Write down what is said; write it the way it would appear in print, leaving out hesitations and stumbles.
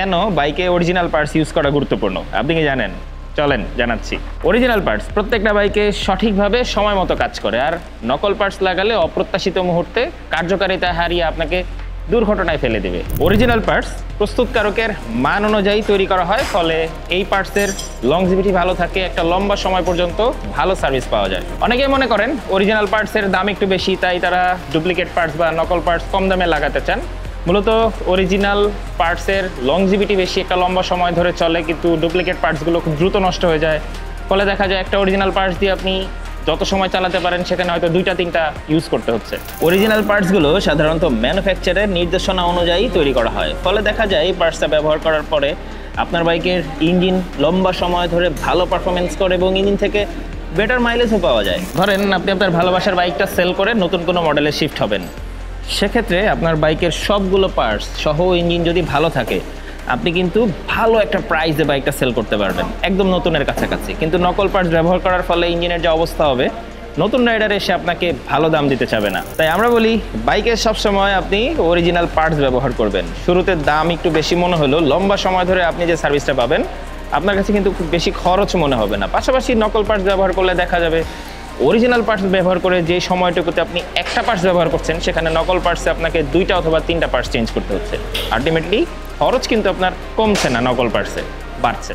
কেন বাইকে original parts use করা গুরুত্বপূর্ণ আপনি কি জানেন? চলেন জানাচ্ছি। অরিজিনাল পার্টস প্রত্যেকটা বাইকে সঠিকভাবে সময় মতো কাজ করে, আর নকল পার্টস লাগালে অপ্রত্যাশিত মুহূর্তে কার্যকারিতা হারিয়ে আপনাকে দুর্ঘটনায় ফেলে দেবে। অরিজিনাল পার্টস প্রস্তুতকারকের মান অনুযায়ী তৈরি করা হয়, ফলে এই পার্টসের লংজিভিটি ভালো থাকে, একটা লম্বা সময় পর্যন্ত ভালো সার্ভিস পাওয়া যায়। অনেকেই মনে করেন অরিজিনাল পার্টসের দাম একটু বেশি, তাই তারা ডুপ্লিকেট পার্টস বা নকল পার্টস কম দামে লাগাতে চান। মূলত অরিজিনাল পার্টসের লংজিভিটি বেশি, একটা লম্বা সময় ধরে চলে, কিন্তু ডুপ্লিকেট পার্টসগুলো খুব দ্রুত নষ্ট হয়ে যায়। ফলে দেখা যায় একটা অরিজিনাল পার্টস দিয়ে আপনি যত সময় চালাতে পারেন সেখানে হয়তো 2-3টা ইউজ করতে হচ্ছে। অরিজিনাল পার্টসগুলো সাধারণত ম্যানুফ্যাকচারের নির্দেশনা অনুযায়ী তৈরি করা হয়, ফলে দেখা যায় এই পার্টসটা ব্যবহার করার পরে আপনার বাইকের ইঞ্জিন লম্বা সময় ধরে ভালো পারফরমেন্স করে এবং ইঞ্জিন থেকে বেটার মাইলেজও পাওয়া যায়। ধরেন আপনি আপনার ভালোবাসার বাইকটা সেল করে নতুন কোনো মডেলে শিফট হবেন, সেক্ষেত্রে আপনার বাইকের সবগুলো পার্টস সহ ইঞ্জিন যদি ভালো থাকে, আপনি কিন্তু ভালো একটা প্রাইসে বাইকটা সেল করতে পারবেন, একদম নতুনের কাছাকাছি। কিন্তু নকল পার্টস ব্যবহার করার ফলে ইঞ্জিনের যে অবস্থা হবে, নতুন রাইডার এসে আপনাকে ভালো দাম দিতে চাবে না। তাই আমরা বলি বাইকের সবসময় আপনি অরিজিনাল পার্টস ব্যবহার করবেন। শুরুতে দাম একটু বেশি মনে হলেও লম্বা সময় ধরে আপনি যে সার্ভিসটা পাবেন আপনার কাছে কিন্তু খুব বেশি খরচ মনে হবে না। পাশাপাশি নকল পার্টস ব্যবহার করলে দেখা যাবে অরিজিনাল পার্টস ব্যবহার করে যে সময়টুকুতে আপনি একটা পার্টস ব্যবহার করছেন, সেখানে নকল পার্টসে আপনাকে 2টা অথবা 3টা পার্টস চেঞ্জ করতে হচ্ছে। আলটিমেটলি খরচ কিন্তু আপনার কমছে না, নকল পার্টসে বাড়ছে।